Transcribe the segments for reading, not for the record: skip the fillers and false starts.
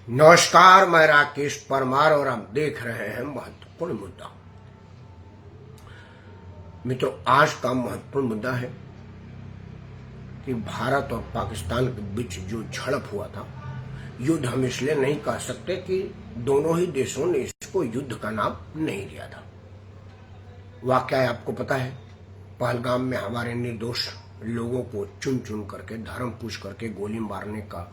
नमस्कार, मैं राकेश परमार और आप देख रहे हैं महत्वपूर्ण मुद्दा। मित्रों, आज का महत्वपूर्ण मुद्दा है कि भारत और पाकिस्तान के बीच जो झड़प हुआ था, युद्ध हम इसलिए नहीं कह सकते कि दोनों ही देशों ने इसको युद्ध का नाम नहीं दिया था। वाकया आपको पता है, पहलगाम में हमारे निर्दोष लोगों को चुन चुन करके धर्म पूछ करके गोली मारने का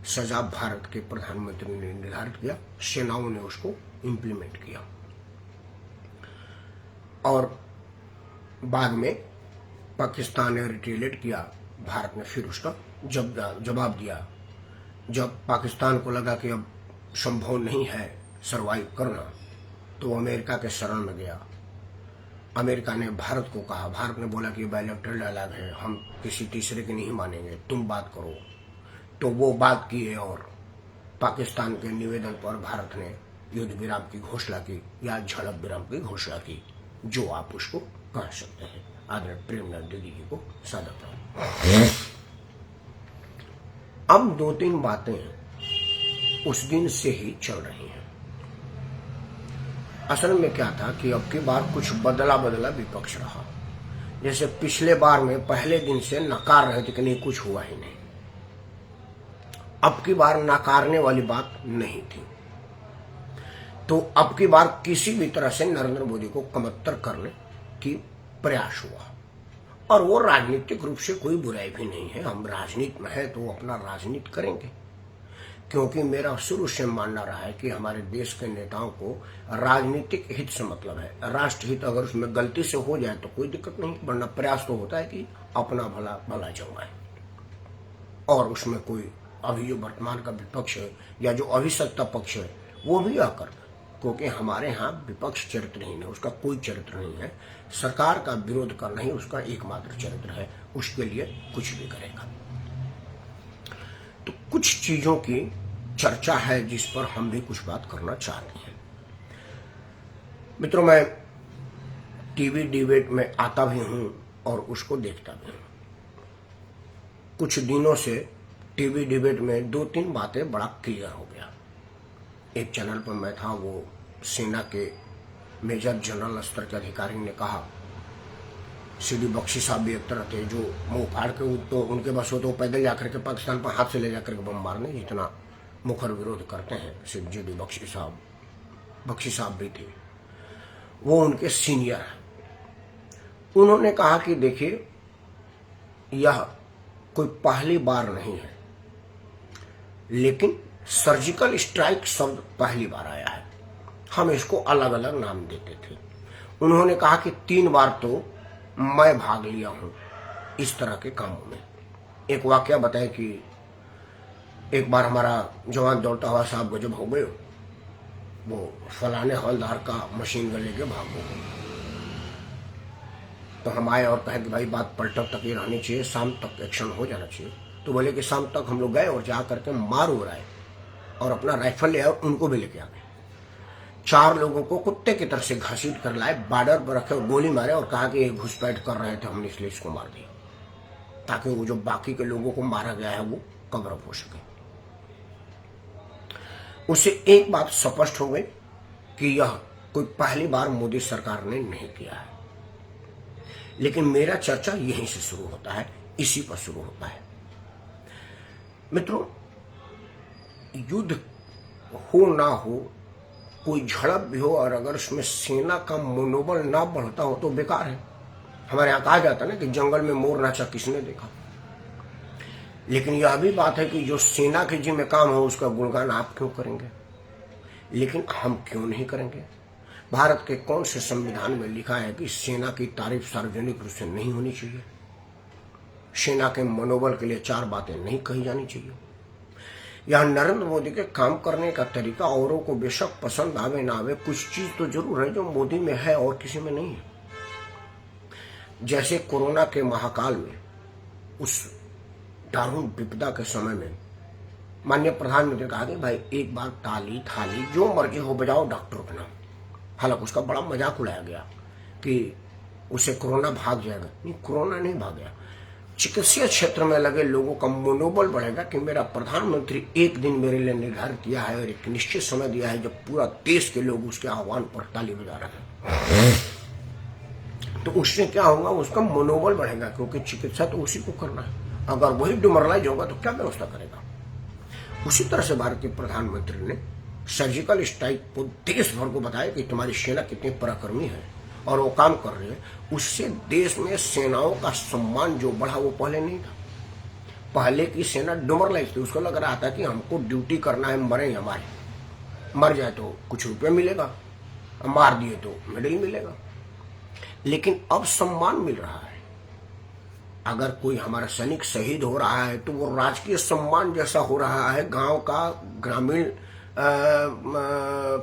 सजा भारत के प्रधानमंत्री ने निर्धारित किया, सेनाओं ने उसको इंप्लीमेंट किया और बाद में पाकिस्तान ने रिटेलिएट किया। भारत ने फिर उसका जवाब दिया। जब पाकिस्तान को लगा कि अब संभव नहीं है सरवाइव करना, तो अमेरिका के शरण में गया। अमेरिका ने भारत को कहा, भारत ने बोला कि बायलैटरल डायलॉग है, हम किसी तीसरे की नहीं मानेंगे, तुम बात करो। तो वो बात की है और पाकिस्तान के निवेदन पर भारत ने युद्ध विराम की घोषणा की या झड़प विराम की घोषणा की, जो आप उसको कह सकते हैं। आदरणीय प्रेमनंद दीदी जी को सादर प्रणाम। अब दो तीन बातें उस दिन से ही चल रही हैं। असल में क्या था कि अब की बार कुछ बदला विपक्ष रहा। जैसे पिछले बार में पहले दिन से नकार रहे थे कि नहीं, कुछ हुआ ही नहीं। अब की बार नकारने वाली बात नहीं थी। तो अब की बार किसी भी तरह से नरेंद्र मोदी को कमतर करने की प्रयास हुआ, और वो राजनीतिक रूप से कोई बुराई भी नहीं है। हम राजनीति में है तो अपना राजनीति करेंगे, क्योंकि मेरा शुरू से मानना रहा है कि हमारे देश के नेताओं को राजनीतिक हित से मतलब है। राष्ट्र हित अगर उसमें गलती से हो जाए तो कोई दिक्कत नहीं, वरना प्रयास तो होता है कि अपना भला भला जमाए। और उसमें कोई अभी जो वर्तमान का विपक्ष है या जो अभी सत्ता पक्ष है वो भी आकर, क्योंकि हमारे यहाँ विपक्ष चरित्रहीन है, उसका कोई चरित्र नहीं है। सरकार का विरोध करना ही उसका एकमात्र चरित्र है, उसके लिए कुछ भी करेगा। तो कुछ चीजों की चर्चा है जिस पर हम भी कुछ बात करना चाहते हैं। मित्रों, मैं टीवी डिबेट में आता भी हूं और उसको देखता भी हूं। कुछ दिनों से टीवी डिबेट में दो तीन बातें बड़ा क्लियर हो गया। एक चैनल पर मैं था, वो सेना के मेजर जनरल स्तर के अधिकारी ने कहा, सीडी बख्शी साहब भी एक तरह थे जो मुंह फाड़ के, तो उनके बस हो तो पैदल जाकर के पाकिस्तान पर हाथ से ले जाकर के बम मारने जितना मुखर विरोध करते हैं। सिर्फ जीडी बख्शी साहब भी थे, वो उनके सीनियर हैं। उन्होंने कहा कि देखिए, यह कोई पहली बार नहीं है, लेकिन सर्जिकल स्ट्राइक शब्द पहली बार आया है। हम इसको अलग अलग नाम देते थे। उन्होंने कहा कि 3 बार तो मैं भाग लिया हूं इस तरह के कामों में। एक वाकया बताए कि एक बार हमारा जवान दौड़ता हुआ साहब गजब हो गए, वो फलाने हवलदार का मशीन गन लेके भाग गए। तो हम आए और कहे कि भाई बात पलटक तक ही रहनी चाहिए, शाम तक एक्शन हो जाना चाहिए। तो बोले कि शाम तक हम लोग गए और जा करके मार उड़ाए और अपना राइफल ले आए, उनको भी लेके आ गए। 4 लोगों को कुत्ते की तरह से घसीट कर लाए, बॉर्डर पर रखे और गोली मारे और कहा कि ये घुसपैठ कर रहे थे, हमने इसलिए इसको मार दिया, ताकि वो जो बाकी के लोगों को मारा गया है वो कवर अप हो सके। उससे एक बात स्पष्ट हो गई कि यह कोई पहली बार मोदी सरकार ने नहीं किया है। लेकिन मेरा चर्चा यहीं से शुरू होता है, इसी पर शुरू होता है। मित्रों, युद्ध हो ना हो, कोई झड़प भी हो, और अगर उसमें सेना का मनोबल ना बढ़ता हो तो बेकार है। हमारे यहाँ कहा जाता है ना कि जंगल में मोर नाचा किसने देखा। लेकिन यह भी बात है कि जो सेना के जिम्मे काम हो उसका गुणगान आप क्यों करेंगे, लेकिन हम क्यों नहीं करेंगे। भारत के कौन से संविधान में लिखा है कि सेना की तारीफ सार्वजनिक रूप से नहीं होनी चाहिए, सेना के मनोबल के लिए 4 बातें नहीं कही जानी चाहिए। यह नरेंद्र मोदी के काम करने का तरीका औरों को बेशक पसंद आवे ना आवे, कुछ चीज तो जरूर है जो मोदी में है और किसी में नहीं है। जैसे कोरोना के महाकाल में, उस दारुण विपदा के समय में माननीय प्रधानमंत्री ने कहा कि भाई एक बार ताली थाली जो मर्जी हो बजाओ डॉक्टरों के नाम। हालांकि उसका बड़ा मजाक उड़ाया गया कि उसे कोरोना भाग जाएगा। नहीं, कोरोना नहीं भाग गया। चिकित्सा क्षेत्र में लगे लोगों का मनोबल बढ़ेगा कि मेरा प्रधानमंत्री एक दिन मेरे लिए निर्धारित किया है और एक निश्चित समय दिया है जब पूरा देश के लोग उसके आह्वान पर ताली बजा रहे हैं। तो उससे क्या होगा, उसका मनोबल बढ़ेगा, क्योंकि चिकित्सा तो उसी को करना है। अगर वही डिमोरलाइज होगा तो क्या व्यवस्था करेगा। उसी तरह से भारत के प्रधानमंत्री ने सर्जिकल स्ट्राइक को देश भर को बताया कि तुम्हारी सेना कितनी पराक्रमी है और वो काम कर रही है। उससे देश में सेनाओं का सम्मान जो बढ़ा वो पहले नहीं था। पहले की सेना डिमोरलाइज थी, उसको लग रहा था कि हमको ड्यूटी करना है, मरे हमारे, मर जाए तो कुछ रुपये मिलेगा, मार दिए तो मेडल मिलेगा। लेकिन अब सम्मान मिल रहा है। अगर कोई हमारा सैनिक शहीद हो रहा है तो वो राजकीय सम्मान जैसा हो रहा है। गांव का ग्रामीण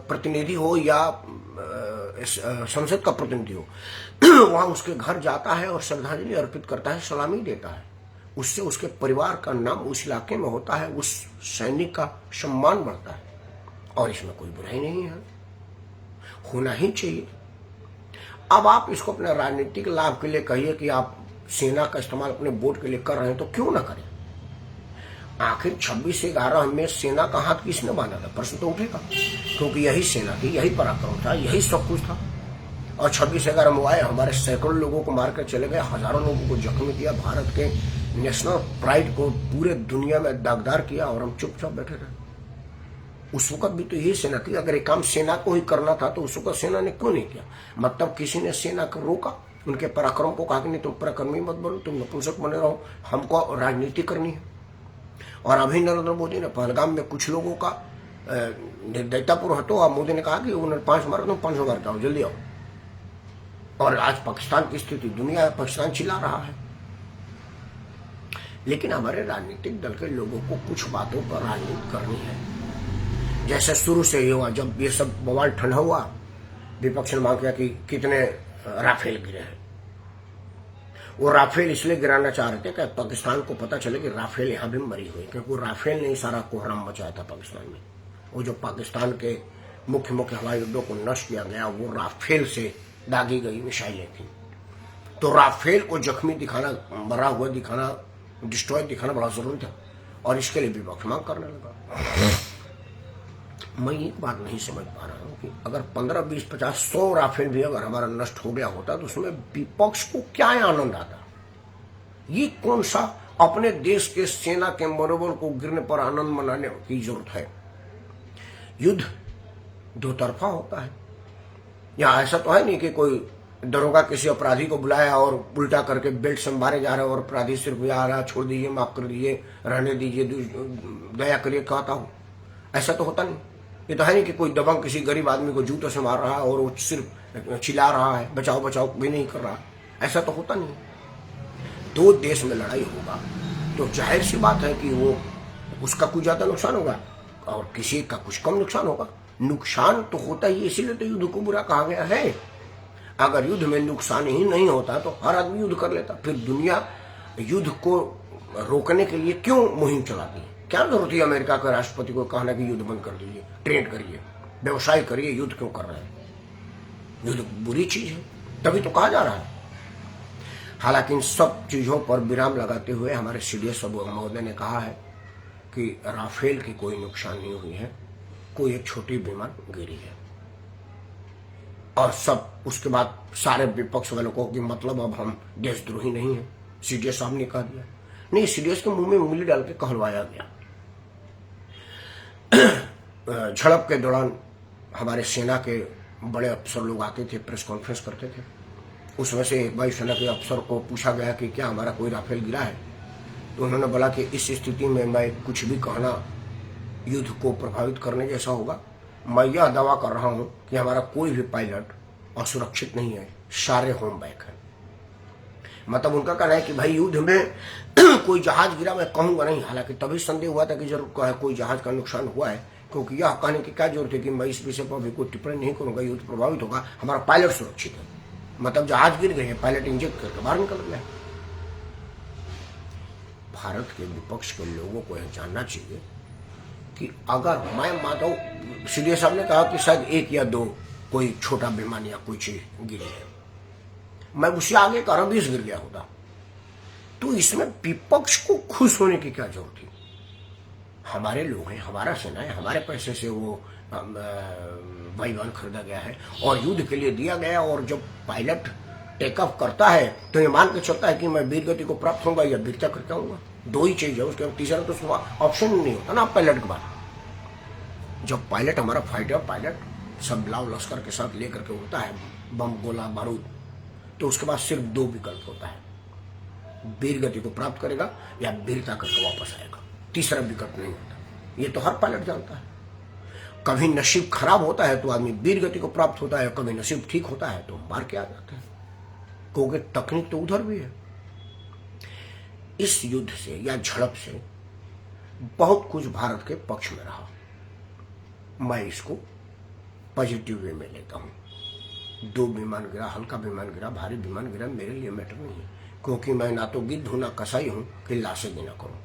प्रतिनिधि हो या संसद का प्रतिनिधि हो, वहां उसके घर जाता है और श्रद्धांजलि अर्पित करता है, सलामी देता है। उससे उसके परिवार का नाम उस इलाके में होता है, उस सैनिक का सम्मान बढ़ता है और इसमें कोई बुराई नहीं है, होना ही चाहिए। अब आप इसको अपने राजनीतिक लाभ के लिए कहिए कि आप सेना का इस्तेमाल अपने वोट के लिए कर रहे हैं, तो क्यों ना करें। आखिर 26/11 में सेना का हाथ किसने बांधा था, प्रश्न तो उठेगा, क्योंकि यही सेना थी, यही पराक्रम था, यही सब कुछ था। और 26/11 में आए, हमारे सैकड़ों लोगों को मार कर चले गए, हजारों लोगों को जख्मी किया, भारत के नेशनल प्राइड को पूरे दुनिया में दागदार किया और हम चुपचाप बैठे रहे। उस वक्त भी तो यही सेना थी। अगर एक काम सेना को ही करना था तो उस वक्त सेना ने क्यों नहीं किया। मतलब किसी ने सेना को रोका, उनके पराक्रम को कहा कि नहीं तुम पराक्रमी मत बनो, तुम नपुंसक बने रहो, हमको राजनीति करनी है। और अभी नरेंद्र मोदी ने पहलगाम में कुछ लोगों का निर्दयतापूर्व हटो, अब मोदी ने कहा कि उन्हें 5 मार दो, 500 मार जाओ, जल्दी आओ। और आज पाकिस्तान की स्थिति, दुनिया पाकिस्तान चिल्ला रहा है। लेकिन हमारे राजनीतिक दल के लोगों को कुछ बातों पर राजनीति करनी है। जैसे शुरू से ही हुआ, जब ये सब बवाल ठंडा हुआ, विपक्ष ने मांग किया कि कितने राफेल गिरे हैं। वो राफेल इसलिए गिराना चाह रहे थे कि पाकिस्तान को पता चले कि राफेल यहाँ भी मरी हुई, क्योंकि वो राफेल ने ही सारा कोहराम मचाया था पाकिस्तान में। वो जो पाकिस्तान के मुख्य हवाई अड्डों को नष्ट किया गया, वो राफेल से दागी गई मिसाइलें थी। तो राफेल को जख्मी दिखाना, मरा हुआ दिखाना, डिस्ट्रॉय दिखाना बड़ा जरूरी था, और इसके लिए विपक्ष मांग करने लगा। मैं एक बात नहीं समझ पा रहा हूँ कि अगर 15, 20, 50, 100 राफेल भी अगर हमारा नष्ट हो गया होता तो उसमें विपक्ष को क्या आनंद आता। ये कौन सा अपने देश के सेना के मनोबल को गिरने पर आनंद मनाने की जरूरत है। युद्ध दो तरफा होता है। यहाँ ऐसा तो है नहीं कि कोई दरोगा किसी अपराधी को बुलाया और उल्टा करके बेल्ट से मारे जा रहे और अपराधी सिर्फ आ रहा, छोड़ दीजिए, माफ कर दीजिए, रहने दीजिए, दया करिए, कहता हूँ। ऐसा तो होता नहीं। ये तो है नहीं कि कोई दबंग किसी गरीब आदमी को जूतों से मार रहा है और वो सिर्फ चिल्ला रहा है, बचाओ बचाओ भी नहीं कर रहा। ऐसा तो होता नहीं। दो देश में लड़ाई होगा तो जाहिर सी बात है कि वो उसका कुछ ज्यादा नुकसान होगा और किसी का कुछ कम नुकसान होगा। नुकसान तो होता ही, इसीलिए तो युद्ध को बुरा कहा गया है। अगर युद्ध में नुकसान ही नहीं होता तो हर आदमी युद्ध कर लेता। फिर दुनिया युद्ध को रोकने के लिए क्यों मुहिम चलाती है। क्या जरूरत है अमेरिका के राष्ट्रपति को कहना कि युद्ध बंद कर दीजिए, ट्रेड करिए, व्यवसाय करिए, युद्ध क्यों कर रहे हैं। युद्ध बुरी चीज है, तभी तो कहा जा रहा है। हालांकि इन सब चीजों पर विराम लगाते हुए हमारे सीडीएस महोदय ने कहा है कि राफेल की कोई नुकसान नहीं हुई है, कोई एक छोटी विमान गिरी है। और सब उसके बाद सारे विपक्ष वालों को कि मतलब अब हम देशद्रोही नहीं है। सीडीएस साहब ने कह दिया। नहीं, सीडीएस के मुंह में उंगली डाल के कहलवाया गया। झड़प के दौरान हमारे सेना के बड़े अफसर लोग आते थे, प्रेस कॉन्फ्रेंस करते थे। उसमें से एक वायुसेना के अफसर को पूछा गया कि क्या हमारा कोई राफेल गिरा है, तो उन्होंने बोला कि इस स्थिति में मैं कुछ भी कहना युद्ध को प्रभावित करने जैसा होगा। मैं यह दावा कर रहा हूं कि हमारा कोई भी पायलट असुरक्षित नहीं है, सारे होम बैक है। मतलब उनका कहना है कि भाई युद्ध में कोई जहाज गिरा मैं कहूंगा नहीं। हालांकि तभी संदेह हुआ था कि जरूर कोई जहाज का नुकसान हुआ है, क्योंकि यह कहने की क्या जरूरत है कि मैं इस विषय पर अभी कोई टिप्पणी नहीं करूंगा, युद्ध प्रभावित होगा, हमारा पायलट सुरक्षित है। मतलब जहाज गिर गए, पायलट इंजेक्ट करके बाहर निकल गया। भारत के विपक्ष के लोगों को यह जानना चाहिए कि अगर मैं माधव सीडीएस साहब ने कहा कि शायद 1 या 2 कोई छोटा विमान या कोई चीज गिरी है, मैं उससे आगे का 20 गिर गया होता, तो तो इसमें विपक्ष को खुश होने की क्या जरूरत थी? हमारे लोग हैं, हमारा सेना है, हमारे पैसे से वो वायुयान खरीदा गया है और युद्ध के लिए दिया गया। और जब पायलट टेक ऑफ करता है तो ये मान के चलता है कि मैं वीर गति को प्राप्त होऊंगा या वीरता करके आऊंगा। दो ही चीज है, उसके बाद तीसरा तो ऑप्शन नहीं होता ना पायलट के बाद। जब पायलट हमारा फाइटर पायलट सब लाव लश्कर के साथ लेकर के उड़ता है, बम गोला बारूद, तो उसके बाद सिर्फ दो विकल्प होता है, वीर गति को प्राप्त करेगा या वीरता करके वापस आएगा। तीसरा विकल्प नहीं होता। ये तो हर पायलट जानता है। कभी नसीब खराब होता है तो आदमी वीर गति को प्राप्त होता है, कभी नसीब ठीक होता है तो मार के आ जाते हैं, क्योंकि तकनीक तो उधर भी है। इस युद्ध से या झड़प से बहुत कुछ भारत के पक्ष में रहा। मैं इसको पॉजिटिव वे में लेता हूं। 2 विमान गिरा, हल्का विमान गिरा, भारी विमान गिरा, मेरे लिए मैटर नहीं है, क्योंकि मैं ना तो गिद्ध हूं ना कसाई हूं कि लाशें गिना करूं,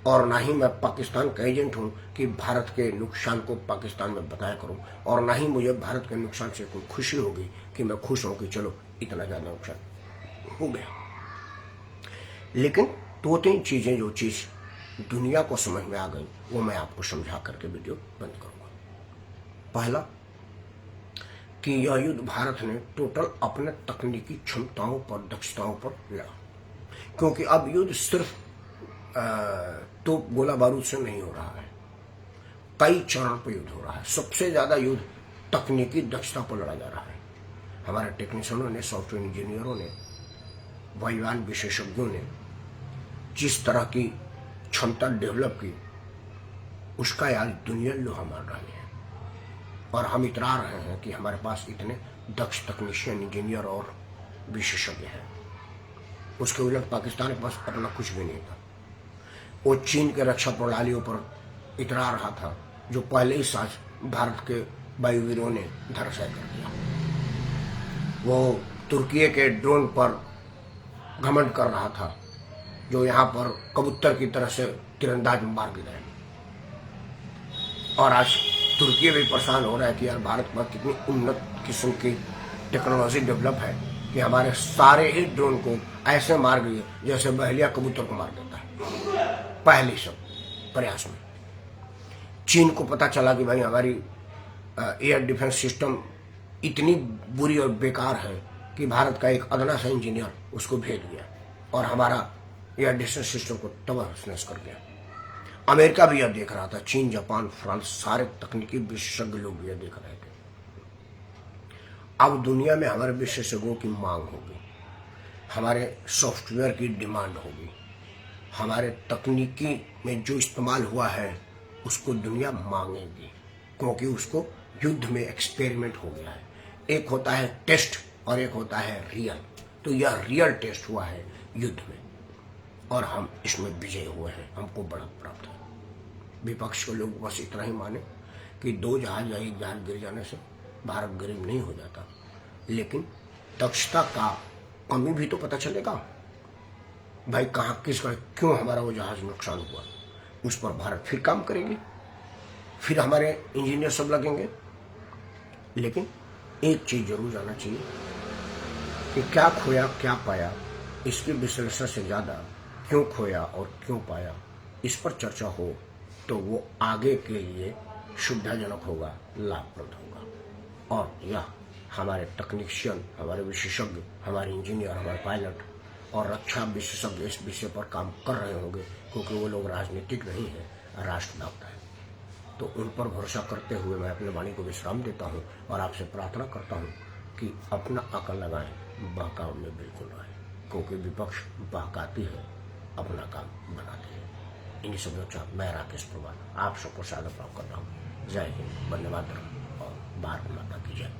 और ना ही मैं पाकिस्तान का एजेंट हूं कि भारत के नुकसान को पाकिस्तान में बताया करूं, और ना ही मुझे भारत के नुकसान से कोई खुशी होगी कि मैं खुश हूं कि चलो इतना ज्यादा नुकसान हो गया। लेकिन 2-3 चीजें जो चीज दुनिया को समझ में आ गई वो मैं आपको समझा करके वीडियो बंद करूंगा। पहला कि यह युद्ध भारत ने टोटल अपने तकनीकी क्षमताओं पर, दक्षताओं पर लड़ा, क्योंकि अब युद्ध सिर्फ तो गोला बारूद से नहीं हो रहा है, कई चरण पर युद्ध हो रहा है। सबसे ज्यादा युद्ध तकनीकी दक्षता पर लड़ा जा रहा है। हमारे टेक्नीशियनों ने, सॉफ्टवेयर इंजीनियरों ने, वायुयान विशेषज्ञों ने जिस तरह की क्षमता डेवलप की, उसका आज दुनिया लोहा मार रही है, और हम इतरा रहे हैं कि हमारे पास इतने दक्ष तकनीशियन, इंजीनियर और विशेषज्ञ हैं। उसके उलट पाकिस्तान के पास अपना कुछ भी नहीं था। वो चीन के रक्षा प्रणालियों पर इतरा रहा था, जो पहले ही साज भारत के वायुवीरों ने धराशायी कर दिया। वो तुर्की के ड्रोन पर घमंड कर रहा था, जो यहाँ पर कबूतर की तरह से तीरंदाज मार के गए। और आज तुर्की भी परेशान हो रहा है कि यार भारत में कितनी उन्नत किस्म की टेक्नोलॉजी डेवलप है कि हमारे सारे ही ड्रोन को ऐसे मार गई जैसे बहलिया कबूतर को मार देता है पहले सब प्रयास में। चीन को पता चला कि भाई हमारी एयर डिफेंस सिस्टम इतनी बुरी और बेकार है कि भारत का एक अदना सा इंजीनियर उसको भेज दिया और हमारा एयर डिफेंस सिस्टम को तबाह कर दिया। अमेरिका भी यह देख रहा था, चीन, जापान, फ्रांस, सारे तकनीकी विशेषज्ञ लोग भी यह देख रहे थे। अब दुनिया में हमारे विशेषज्ञों की मांग होगी, हमारे सॉफ्टवेयर की डिमांड होगी, हमारे तकनीकी में जो इस्तेमाल हुआ है उसको दुनिया मांगेगी, क्योंकि उसको युद्ध में एक्सपेरिमेंट हो गया है। एक होता है टेस्ट और एक होता है रियल। तो यह रियल टेस्ट हुआ है युद्ध में, और हम इसमें विजय हुए हैं, हमको बढ़त प्राप्त है। विपक्ष के लोग बस इतना ही माने कि 2 जहाज या 1 जहाज गिर जाने से भारत गरीब नहीं हो जाता, लेकिन दक्षता का कमी भी तो पता चलेगा। भाई कहाँ किसका क्यों हमारा वो जहाज नुकसान हुआ, उस पर भारत फिर काम करेगी, फिर हमारे इंजीनियर सब लगेंगे। लेकिन एक चीज जरूर जानना चाहिए कि क्या खोया क्या पाया, इसके विश्लेषण से ज्यादा क्यों खोया और क्यों पाया, इस पर चर्चा हो तो वो आगे के लिए सुविधाजनक होगा, लाभप्रद होगा। और यह हमारे तकनीशियन, हमारे विशेषज्ञ, हमारे इंजीनियर, हमारे पायलट और रक्षा विशेषज्ञ इस विषय पर काम कर रहे होंगे, क्योंकि वो लोग राजनीतिक नहीं है, राष्ट्रभक्त है। तो उन पर भरोसा करते हुए मैं अपने वाणी को विश्राम देता हूँ और आपसे प्रार्थना करता हूँ कि अपना अकल लगाएं, बहकाव में बिल्कुल रहें, क्योंकि विपक्ष बहकाती है, अपना काम बनाती है। इन्हीं सब साथ मैं राकेश प्रवाल आप सबको स्वागत कर रहा हूँ। जय हिंद, वंदे मातरम और भारत माता की जय।